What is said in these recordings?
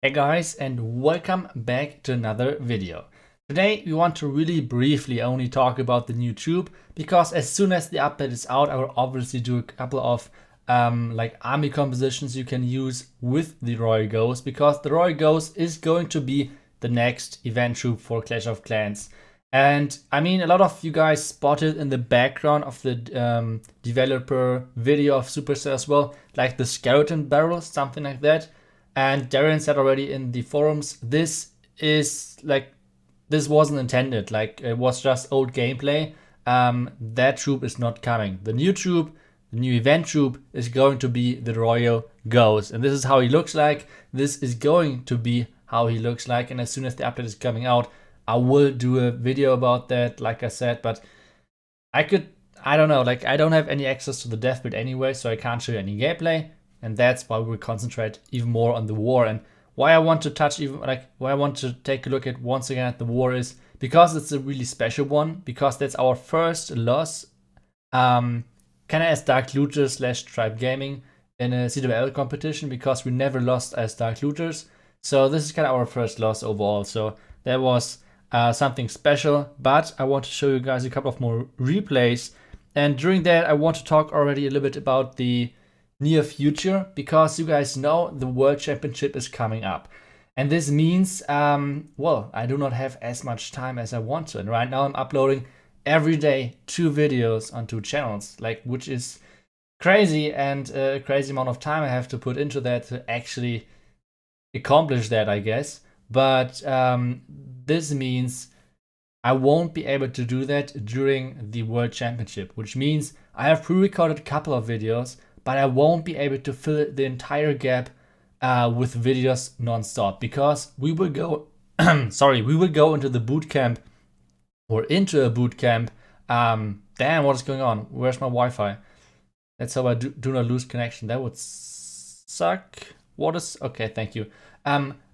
Hey guys, and welcome back to another video. Today we want to really briefly only talk about the new tube, because as soon as the update is out, I will obviously do a couple of like army compositions you can use with the Royal Ghost, because the Royal Ghost is going to be the next event tube for Clash of Clans. And I mean, a lot of you guys spotted in the background of the developer video of Supercell as well, like the skeleton barrel, something like that. And Darren said already in the forums, this wasn't intended. Like, it was just old gameplay. That troop is not coming. The new troop, the new event troop, is going to be the Royal Ghost. And this is how he looks like. This is going to be how he looks like. And as soon as the update is coming out, I will do a video about that, like I said. But I don't know, like, I don't have any access to the dev build anyway, so I can't show you any gameplay. And that's why we'll concentrate even more on the war. And why I want to why I want to take a look at once again at the war is because it's a really special one, because that's our first loss, kind of as Dark Looters / Tribe Gaming in a CWL competition, because we never lost as Dark Looters. So this is kind of our first loss overall. So that was something special. But I want to show you guys a couple of more replays. And during that, I want to talk already a little bit about the near future, because you guys know the World Championship is coming up. And this means, well, I do not have as much time as I want to. And right now I'm uploading every day 2 videos on 2 channels, like, which is crazy, and a crazy amount of time I have to put into that to actually accomplish that, I guess. But this means I won't be able to do that during the World Championship, which means I have pre-recorded a couple of videos, but I won't be able to fill the entire gap with videos non-stop, because we will go we will go into the boot camp, or into a boot camp. Damn, what is going on? Where's my Wi-Fi? That's how I do not lose connection. That would suck. What is... Okay, thank you.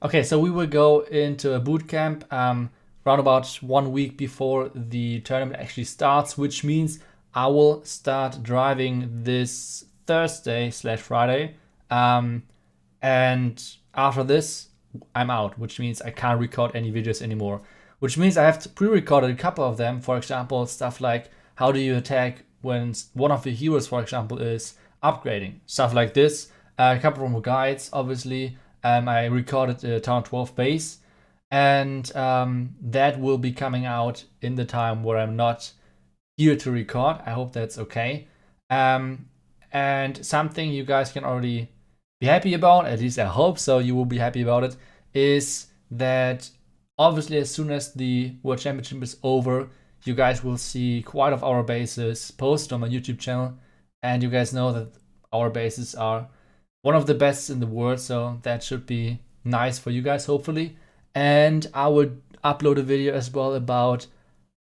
Okay, so we will go into a boot camp round about 1 week before the tournament actually starts, which means I will start driving this Thursday / Friday, and after this I'm out, which means I can't record any videos anymore, which means I have to pre-recorded a couple of them. For example, stuff like how do you attack when one of the heroes, for example, is upgrading, stuff like this. A couple of more guides, obviously. I recorded a Town 12 base, and that will be coming out in the time where I'm not here to record. I hope that's okay. And something you guys can already be happy about, at least I hope so, you will be happy about it, is that obviously as soon as the World Championship is over, you guys will see quite of our bases posted on my YouTube channel. And you guys know that our bases are one of the best in the world, so that should be nice for you guys, hopefully. And I would upload a video as well about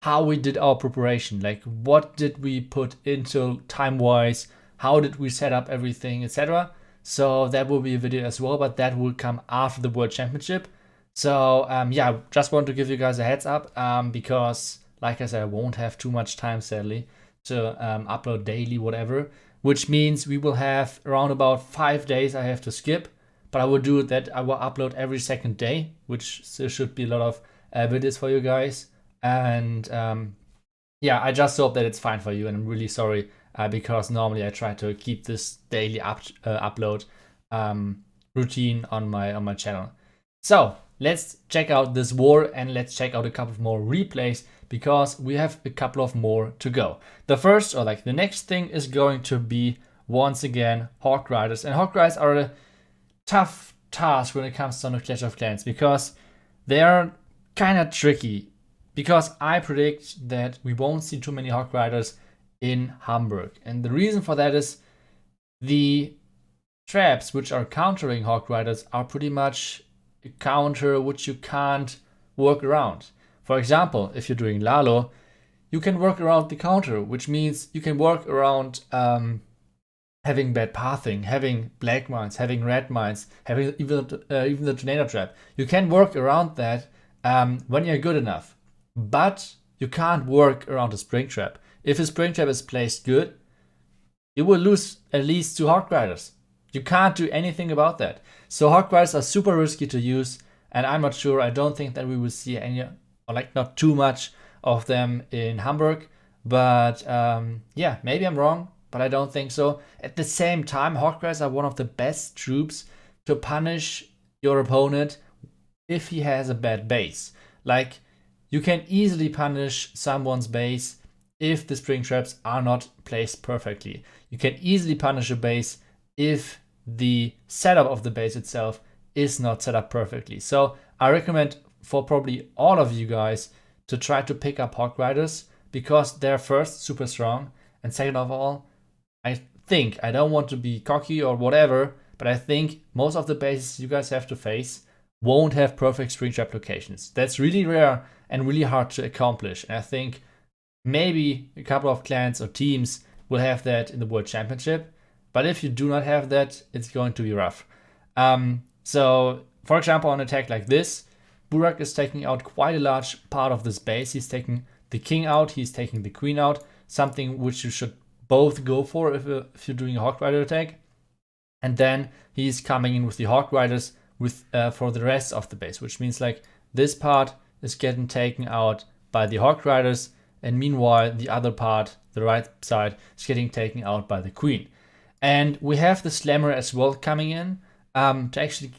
how we did our preparation, like what did we put into time-wise, how did we set up everything, etc. So that will be a video as well, but that will come after the World Championship. So yeah, just want to give you guys a heads up, because like I said, I won't have too much time, sadly, to upload daily, whatever, which means we will have around about 5 days I have to skip. But I will do that. I will upload every second day, which should be a lot of videos for you guys. And yeah, I just hope that it's fine for you. And I'm really sorry, because normally I try to keep this daily upload routine on my channel. So let's check out this war, and let's check out a couple of more replays, because we have a couple of more to go. The first, or like the next thing, is going to be once again Hawk Riders. And Hawk Riders are a tough task when it comes to Clash of Clans, because they are kind of tricky. Because I predict that we won't see too many Hawk Riders in Hamburg. And the reason for that is the traps which are countering Hawk Riders are pretty much a counter which you can't work around. For example, if you're doing Lalo, you can work around the counter, which means you can work around having bad pathing, having black mines, having red mines, having even the tornado trap. You can work around that when you're good enough. But you can't work around a spring trap. If a spring trap is placed good, you will lose at least 2 Hawk Riders. You can't do anything about that. So Hawk Riders are super risky to use, and I'm not sure. I don't think that we will see any, or like not too much of them in Hamburg. But yeah, maybe I'm wrong, but I don't think so. At the same time, Hawk Riders are one of the best troops to punish your opponent if he has a bad base. Like, you can easily punish someone's base if the spring traps are not placed perfectly. You can easily punish a base if the setup of the base itself is not set up perfectly. So I recommend for probably all of you guys to try to pick up Hawk Riders, because they're first super strong, and second of all, I don't want to be cocky or whatever, but I think most of the bases you guys have to face won't have perfect spring trap locations. That's really rare and really hard to accomplish. And I think maybe a couple of clans or teams will have that in the World Championship. But if you do not have that, it's going to be rough. So, for example, on an attack like this, Burak is taking out quite a large part of this base. He's taking the king out, he's taking the queen out, something which you should both go for if you're doing a Hawk Rider attack. And then he's coming in with the Hawk Riders with for the rest of the base, which means like this part is getting taken out by the Hawk Riders, and meanwhile the other part, the right side, is getting taken out by the queen. And we have the Slammer as well coming in to actually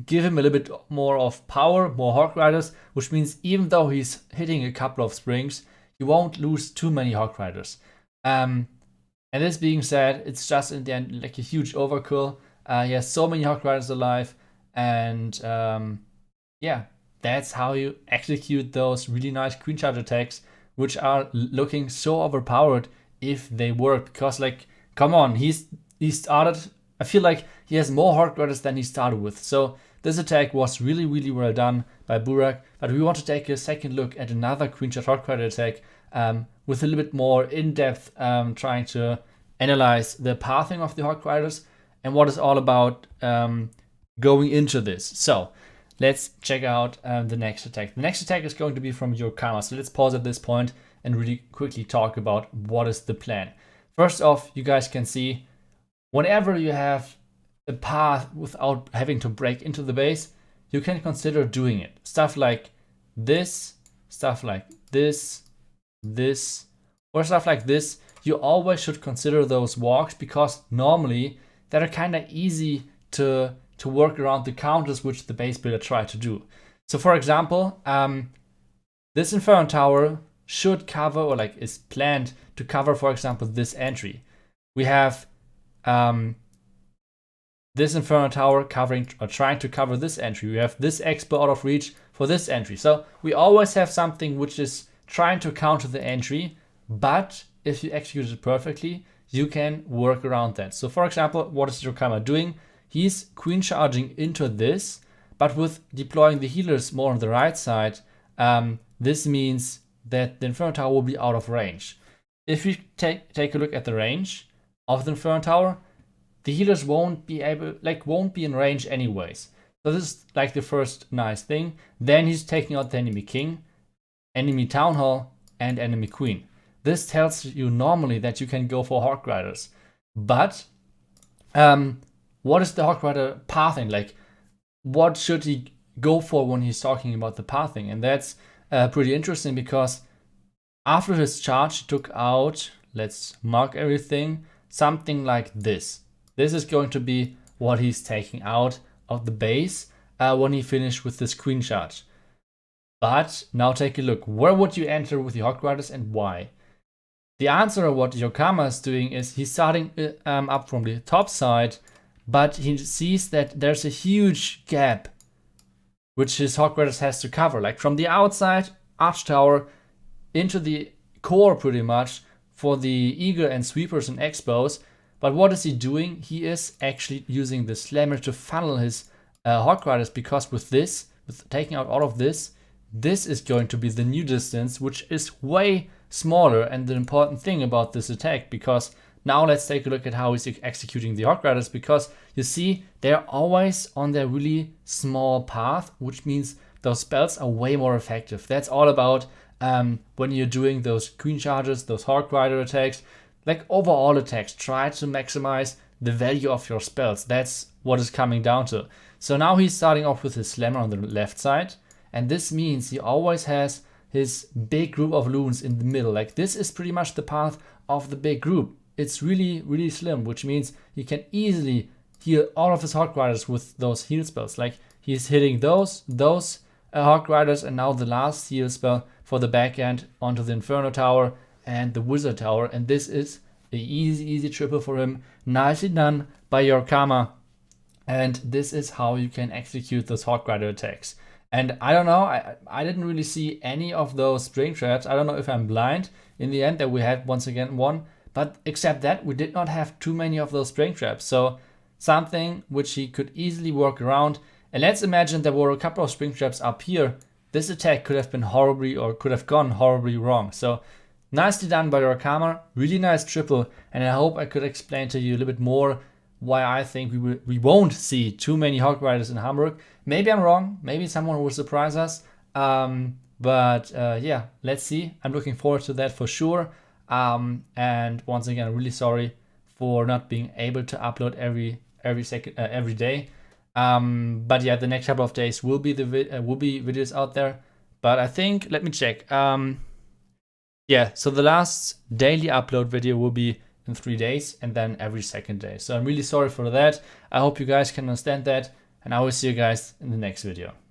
give him a little bit more of power, more Hawk Riders, which means even though he's hitting a couple of springs, he won't lose too many Hawk Riders. And this being said, it's just in the end like a huge overkill. He has so many Hawk Riders alive, and yeah, that's how you execute those really nice queen charge attacks, which are looking so overpowered if they work. Because like, come on, he started, I feel like he has more Hawk Riders than he started with. So this attack was really, really well done by Burak. But we want to take a second look at another queen charge Hawk Rider attack with a little bit more in-depth, trying to analyze the pathing of the Hawk Riders and what is all about going into this. So let's check out the next attack. The next attack is going to be from Yokama. So let's pause at this point and really quickly talk about what is the plan. First off, you guys can see whenever you have a path without having to break into the base, you can consider doing it. Stuff like this, stuff like this, or stuff like this. You always should consider those walks, because normally that are kind of easy to work around the counters which the base builder tried to do. So for example, this Inferno Tower should cover, or like is planned to cover, for example, this entry. We have this Inferno Tower covering or trying to cover this entry. We have this Expo out of reach for this entry. So we always have something which is trying to counter the entry, but if you execute it perfectly, you can work around that. So for example, what is Yokama doing? He's queen charging into this, but with deploying the healers more on the right side, this means that the Inferno Tower will be out of range. If you take a look at the range of the Inferno Tower, the healers won't be in range anyways. So this is like the first nice thing. Then he's taking out the enemy king, enemy town hall, and enemy queen. This tells you normally that you can go for Hawk Riders. But what is the Hawk Rider pathing? Like, what should he go for when he's talking about the pathing? And that's pretty interesting, because after his charge, he took out, let's mark everything, something like this. This is going to be what he's taking out of the base when he finished with this queen charge. But now take a look. Where would you enter with the Hawk Riders and why? The answer of what Yokama is doing is he's starting up from the top side, but he sees that there's a huge gap which his Hawk Riders has to cover. Like from the outside, Arch Tower, into the core pretty much, for the Eagle and Sweepers and Expos. But what is he doing? He is actually using the Slammer to funnel his Hawk Riders, because with this, with taking out all of this, this is going to be the new distance, which is way smaller, and the important thing about this attack, because now let's take a look at how he's executing the Hawk Riders, because you see they're always on their really small path, which means those spells are way more effective. That's all about when you're doing those queen charges, those Hawk Rider attacks, like overall attacks, try to maximize the value of your spells. That's what it's coming down to. So now he's starting off with his Slammer on the left side, and this means he always has his big group of loons in the middle. Like, this is pretty much the path of the big group. It's really, really slim, which means he can easily heal all of his Hog Riders with those heal spells. Like, he's hitting those Hog Riders, and now the last heal spell for the back end onto the Inferno Tower and the Wizard Tower, and this is an easy triple for him. Nicely done by your Karma. And this is how you can execute those Hog Rider attacks. And I don't know, I didn't really see any of those Spring Traps. I don't know if I'm blind in the end that we had once again one, but except that we did not have too many of those Spring Traps. So something which he could easily work around. And let's imagine there were a couple of Spring Traps up here. This attack could have been horribly, or could have gone horribly wrong. So nicely done by your Karma, really nice triple. And I hope I could explain to you a little bit more why I think we won't see too many Hog Riders in Hamburg. Maybe I'm wrong, maybe someone will surprise us. But yeah, let's see. I'm looking forward to that for sure. And once again, I'm really sorry for not being able to upload every day. But yeah, the next couple of days will be videos out there. But I think, let me check. Yeah, so the last daily upload video will be in 3 days, and then every second day. So I'm really sorry for that. I hope you guys can understand that, and I will see you guys in the next video.